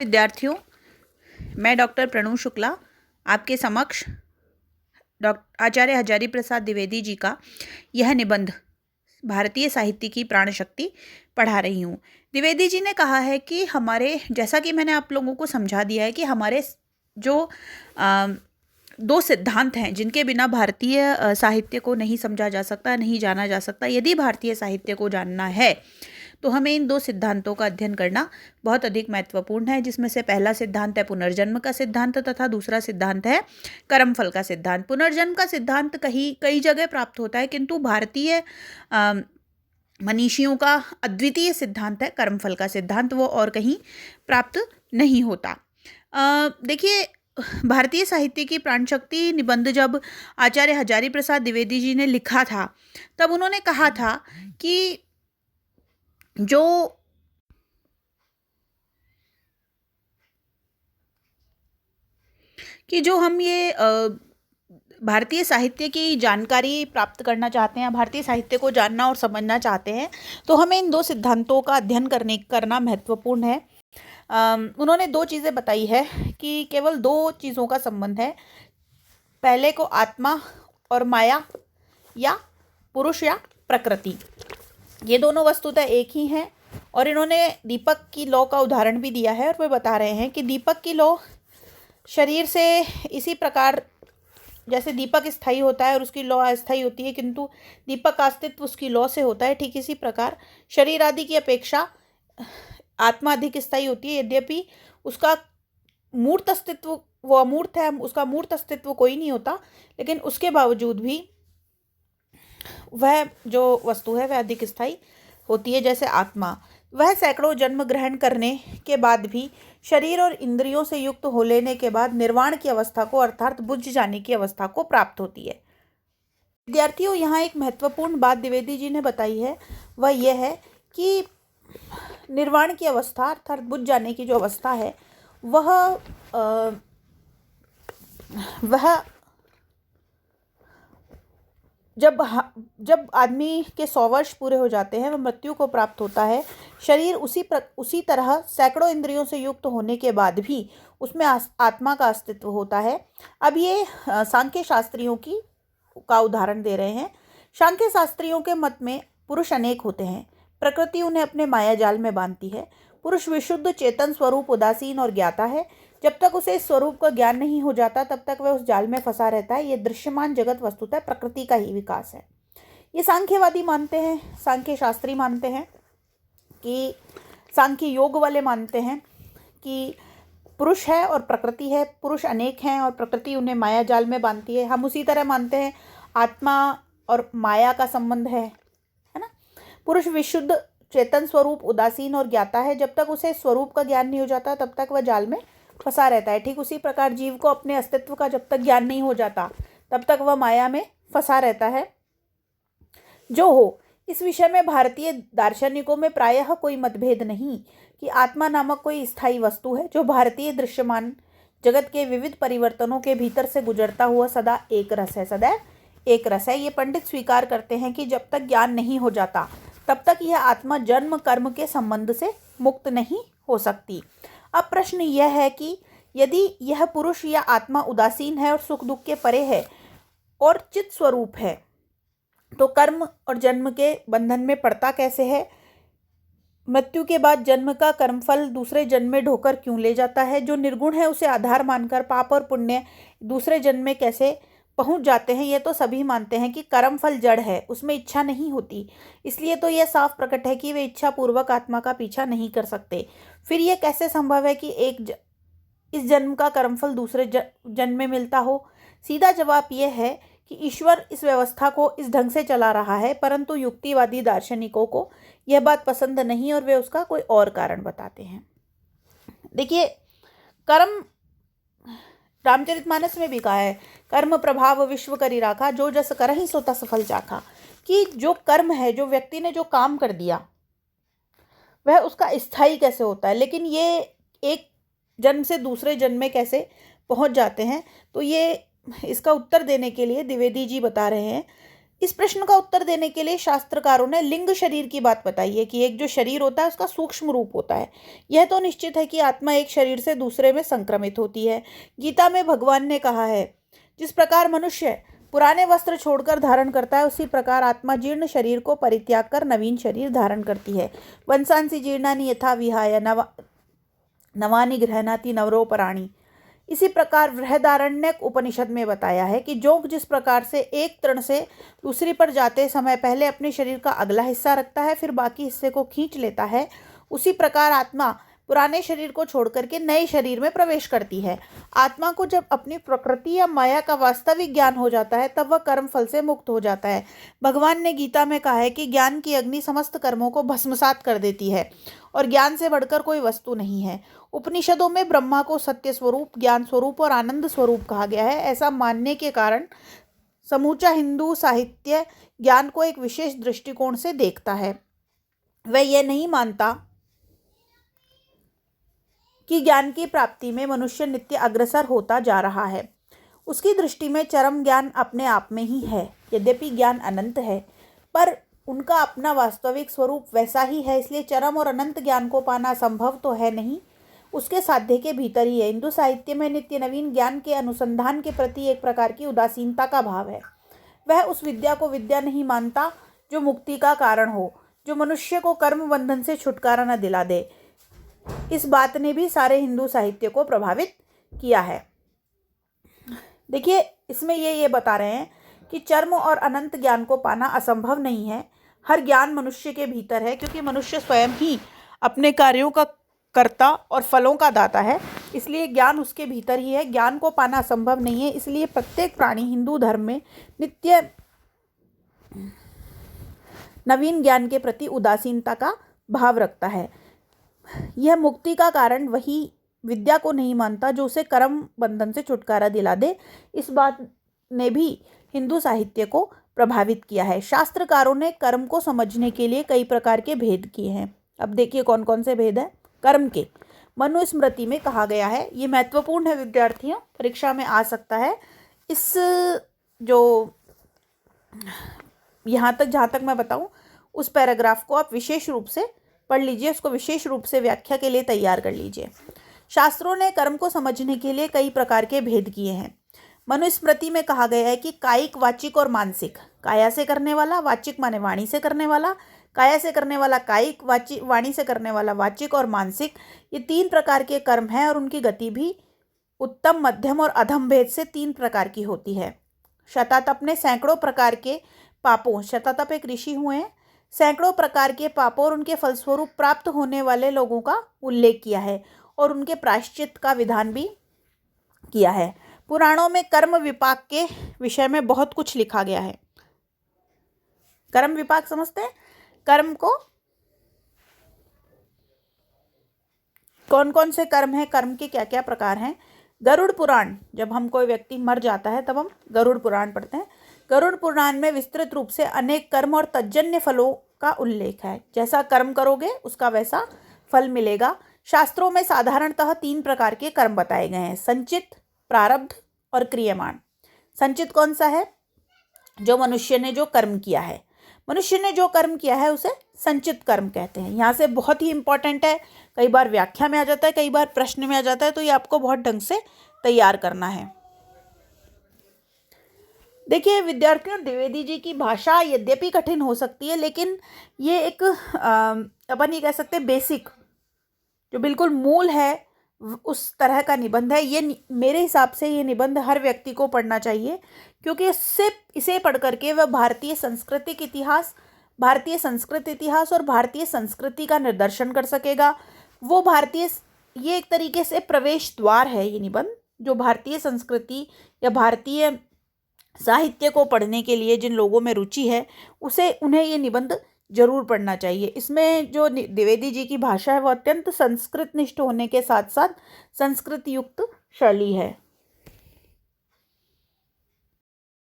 विद्यार्थियों, मैं डॉक्टर प्रणु शुक्ला आपके समक्ष डॉक्टर आचार्य हजारी प्रसाद द्विवेदी जी का यह निबंध भारतीय साहित्य की प्राण शक्ति पढ़ा रही हूँ। द्विवेदी जी ने कहा है कि हमारे, जैसा कि मैंने आप लोगों को समझा दिया है कि हमारे जो दो सिद्धांत हैं जिनके बिना भारतीय साहित्य को नहीं समझा जा सकता, नहीं जाना जा सकता। यदि भारतीय साहित्य को जानना है तो हमें इन दो सिद्धांतों का अध्ययन करना बहुत अधिक महत्वपूर्ण है, जिसमें से पहला सिद्धांत है पुनर्जन्म का सिद्धांत तथा दूसरा सिद्धांत है कर्मफल का सिद्धांत। पुनर्जन्म का सिद्धांत कई जगह प्राप्त होता है, किंतु भारतीय मनीषियों का अद्वितीय सिद्धांत है कर्मफल का सिद्धांत, वो और कहीं प्राप्त नहीं होता। देखिए, भारतीय साहित्य की प्राण शक्ति निबंध जब आचार्य हजारी प्रसाद द्विवेदी जी ने लिखा था, तब उन्होंने कहा था कि जो हम ये भारतीय साहित्य की जानकारी प्राप्त करना चाहते हैं, भारतीय साहित्य को जानना और समझना चाहते हैं, तो हमें इन दो सिद्धांतों का अध्ययन करना महत्वपूर्ण है। उन्होंने दो चीज़ें बताई है कि केवल दो चीज़ों का संबंध है। पहले को आत्मा और माया, या पुरुष या प्रकृति, ये दोनों वस्तुतः एक ही हैं। और इन्होंने दीपक की लौ का उदाहरण भी दिया है, और वे बता रहे हैं कि दीपक की लौ शरीर से इसी प्रकार, जैसे दीपक स्थायी होता है और उसकी लौ अस्थायी होती है, किंतु दीपक का अस्तित्व उसकी लौ से होता है, ठीक इसी प्रकार शरीर आदि की अपेक्षा आत्मा अधिक स्थायी होती है। यद्यपि उसका मूर्त अस्तित्व, वो अमूर्त है, उसका मूर्त अस्तित्व कोई नहीं होता, लेकिन उसके बावजूद भी वह जो वस्तु है वह अधिक स्थायी होती है। जैसे आत्मा, वह सैकड़ों जन्म ग्रहण करने के बाद भी शरीर और इंद्रियों से युक्त हो लेने के बाद निर्वाण की अवस्था को, अर्थात बुझ जाने की अवस्था को प्राप्त होती है। विद्यार्थियों, यहाँ एक महत्वपूर्ण बात द्विवेदी जी ने बताई है, वह यह है कि निर्वाण की अवस्था अर्थात बुझ जाने की जो अवस्था है वह जब आदमी के 100 वर्ष पूरे हो जाते हैं, वह मृत्यु को प्राप्त होता है। शरीर उसी तरह सैकड़ों इंद्रियों से युक्त होने के बाद भी उसमें आत्मा का अस्तित्व होता है। अब ये सांख्य शास्त्रियों का उदाहरण दे रहे हैं। सांख्य शास्त्रियों के मत में पुरुष अनेक होते हैं, प्रकृति उन्हें अपने माया जाल में बांधती है। पुरुष विशुद्ध चेतन स्वरूप उदासीन और ज्ञाता है। जब तक उसे इस स्वरूप का ज्ञान नहीं हो जाता, तब तक वह उस जाल में फंसा रहता है। यह दृश्यमान जगत वस्तुतः प्रकृति का ही विकास है। ये सांख्यवादी मानते हैं, सांख्य शास्त्री मानते हैं कि, सांख्य योग वाले मानते हैं कि पुरुष है और प्रकृति है, पुरुष अनेक हैं और प्रकृति उन्हें माया जाल में बांधती है। हम उसी तरह मानते हैं आत्मा और माया का संबंध है ना। पुरुष विशुद्ध चेतन स्वरूप उदासीन और ज्ञाता है। जब तक उसे स्वरूप का ज्ञान नहीं हो जाता, तब तक वह जाल में फंसा रहता है। ठीक उसी प्रकार जीव को अपने अस्तित्व का जब तक ज्ञान नहीं हो जाता, तब तक वह माया में फंसा रहता है। जो हो, इस विषय में भारतीय दार्शनिकों में प्रायः कोई मतभेद नहीं कि आत्मा नामक कोई स्थायी वस्तु है, जो भारतीय दृश्यमान जगत के विविध परिवर्तनों के भीतर से गुजरता हुआ सदा एक रस है, सदैव एक रस है। ये पंडित स्वीकार करते हैं कि जब तक ज्ञान नहीं हो जाता, तब तक यह आत्मा जन्म कर्म के संबंध से मुक्त नहीं हो सकती। अब प्रश्न यह है कि यदि यह पुरुष या आत्मा उदासीन है और सुख दुख के परे है और चित स्वरूप है, तो कर्म और जन्म के बंधन में पड़ता कैसे है? मृत्यु के बाद जन्म का कर्मफल दूसरे जन्म में ढोकर क्यों ले जाता है? जो निर्गुण है उसे आधार मानकर पाप और पुण्य दूसरे जन्म में कैसे पहुंच जाते हैं? ये तो सभी मानते हैं कि कर्मफल जड़ है, उसमें इच्छा नहीं होती। इसलिए तो यह साफ प्रकट है कि वे इच्छा पूर्वक आत्मा का पीछा नहीं कर सकते। फिर यह कैसे संभव है कि इस जन्म का कर्मफल दूसरे जन्म में मिलता हो? सीधा जवाब यह है कि ईश्वर इस व्यवस्था को इस ढंग से चला रहा है, परंतु युक्तिवादी दार्शनिकों को यह बात पसंद नहीं और वे उसका कोई और कारण बताते हैं। देखिए, कर्म रामचरितमानस में भी कहा है, कर्म प्रभाव विश्व करी राखा, जो जस करहि सो तस फल चाखा। कि जो कर्म है, जो व्यक्ति ने जो काम कर दिया, वह उसका स्थायी कैसे होता है, लेकिन ये एक जन्म से दूसरे जन्म में कैसे पहुंच जाते हैं? तो ये इसका उत्तर देने के लिए द्विवेदी जी बता रहे हैं इस प्रश्न का उत्तर देने के लिए शास्त्रकारों ने लिंग शरीर की बात बताई है कि एक जो शरीर होता है उसका सूक्ष्म रूप होता है। यह तो निश्चित है कि आत्मा एक शरीर से दूसरे में संक्रमित होती है। गीता में भगवान ने कहा है, जिस प्रकार मनुष्य पुराने वस्त्र छोड़कर धारण करता है, उसी प्रकार आत्मा जीर्ण शरीर को परित्याग कर नवीन शरीर धारण करती है। वंसांसि जीर्णानि यथा विहाय नवानि गृह्णाति नवरोपराणि। इसी प्रकार बृहदारण्यक उपनिषद में बताया है कि जोग जिस प्रकार से एक तृण से दूसरी पर जाते समय पहले अपने शरीर का अगला हिस्सा रखता है, फिर बाकी हिस्से को खींच लेता है, उसी प्रकार आत्मा पुराने शरीर को छोड़कर के नए शरीर में प्रवेश करती है। आत्मा को जब अपनी प्रकृति या माया का वास्तविक ज्ञान हो जाता है, तब वह कर्म फल से मुक्त हो जाता है। भगवान ने गीता में कहा है कि ज्ञान की अग्नि समस्त कर्मों को भस्मसात कर देती है और ज्ञान से बढ़कर कोई वस्तु नहीं है। उपनिषदों में ब्रह्मा को सत्य स्वरूप, ज्ञान स्वरूप और आनंद स्वरूप कहा गया है। ऐसा मानने के कारण समूचा हिंदू साहित्य ज्ञान को एक विशेष दृष्टिकोण से देखता है। वह यह नहीं मानता कि ज्ञान की प्राप्ति में मनुष्य नित्य अग्रसर होता जा रहा है। उसकी दृष्टि में चरम ज्ञान अपने आप में ही है। यद्यपि ज्ञान अनंत है, पर उनका अपना वास्तविक स्वरूप वैसा ही है, इसलिए चरम और अनंत ज्ञान को पाना संभव तो है नहीं, उसके साध्य के भीतर ही है। हिंदू साहित्य में नित्य नवीन ज्ञान के अनुसंधान के प्रति एक प्रकार की उदासीनता का भाव है। वह उस विद्या को विद्या नहीं मानता जो मुक्ति का कारण हो, जो मनुष्य को कर्म बंधन से छुटकारा न दिला दे। इस बात ने भी सारे हिंदू साहित्य को प्रभावित किया है। देखिए, इसमें ये बता रहे हैं कि चरम और अनंत ज्ञान को पाना असंभव नहीं है। हर ज्ञान मनुष्य के भीतर है, क्योंकि मनुष्य स्वयं ही अपने कार्यों का कर्ता और फलों का दाता है, इसलिए ज्ञान उसके भीतर ही है। ज्ञान को पाना असंभव नहीं है, इसलिए प्रत्येक प्राणी हिंदू धर्म में नित्य नवीन ज्ञान के प्रति उदासीनता का भाव रखता है। यह मुक्ति का कारण वही विद्या को नहीं मानता जो उसे कर्म बंधन से छुटकारा दिला दे। इस बात ने भी हिंदू साहित्य को प्रभावित किया है। शास्त्रकारों ने कर्म को समझने के लिए कई प्रकार के भेद किए हैं। अब देखिए कौन कौन से भेद हैं कर्म के। मनुस्मृति में कहा गया है, ये महत्वपूर्ण है विद्यार्थियों, परीक्षा में आ सकता है। इस जो यहाँ तक जहाँ तक मैं बताऊँ, उस पैराग्राफ को आप विशेष रूप से पढ़ लीजिए, उसको विशेष रूप से व्याख्या के लिए तैयार कर लीजिए। शास्त्रों ने कर्म को समझने के लिए कई प्रकार के भेद किए हैं। मनुस्मृति में कहा गया है कि कायिक, वाचिक और मानसिक। काया से करने वाला, वाचिक माने वाणी से करने वाला, काया से करने वाला कायिक, वाणी से करने वाला वाचिक और मानसिक, ये 3 प्रकार के कर्म हैं और उनकी गति भी उत्तम, मध्यम और अधम भेद से 3 प्रकार की होती है। शतातप ने सैकड़ों प्रकार के पापों, शतातप एक ऋषि हुए हैं, सैकड़ों प्रकार के पापों और उनके फलस्वरूप प्राप्त होने वाले लोगों का उल्लेख किया है और उनके प्रायश्चित का विधान भी किया है। पुराणों में कर्म विपाक के विषय में बहुत कुछ लिखा गया है। कर्म विपाक समझते हैं? कर्म को कौन कौन से कर्म हैं, कर्म के क्या क्या प्रकार हैं। गरुड़ पुराण, जब हम कोई व्यक्ति मर जाता है तब हम गरुड़ पुराण पढ़ते हैं। गरुड़ पुराण में विस्तृत रूप से अनेक कर्म और तज्जन्य फलों का उल्लेख है। जैसा कर्म करोगे उसका वैसा फल मिलेगा। शास्त्रों में साधारणतः 3 प्रकार के कर्म बताए गए हैं, संचित, प्रारब्ध और क्रियमाण। संचित कौन सा है? जो मनुष्य ने जो कर्म किया है, मनुष्य ने जो कर्म किया है उसे संचित कर्म कहते हैं। यहाँ से बहुत ही इंपॉर्टेंट है, कई बार व्याख्या में आ जाता है, कई बार प्रश्न में आ जाता है, तो ये आपको बहुत ढंग से तैयार करना है। देखिए विद्यार्थियों, द्विवेदी जी की भाषा यद्यपि कठिन हो सकती है, लेकिन ये एक अपन ये कह सकते हैं बेसिक, जो बिल्कुल मूल है उस तरह का निबंध है। ये मेरे हिसाब से ये निबंध हर व्यक्ति को पढ़ना चाहिए, क्योंकि इसे पढ़ करके वह भारतीय सांस्कृतिक इतिहास, भारतीय संस्कृत इतिहास और भारतीय संस्कृति का निर्दर्शन कर सकेगा। वो ये एक तरीके से प्रवेश द्वार है ये निबंध, जो भारतीय संस्कृति या भारतीय साहित्य को पढ़ने के लिए जिन लोगों में रुचि है उन्हें ये निबंध जरूर पढ़ना चाहिए। इसमें जो द्विवेदी जी की भाषा है वो अत्यंत संस्कृत निष्ठ होने के साथ साथ संस्कृत युक्त शैली है।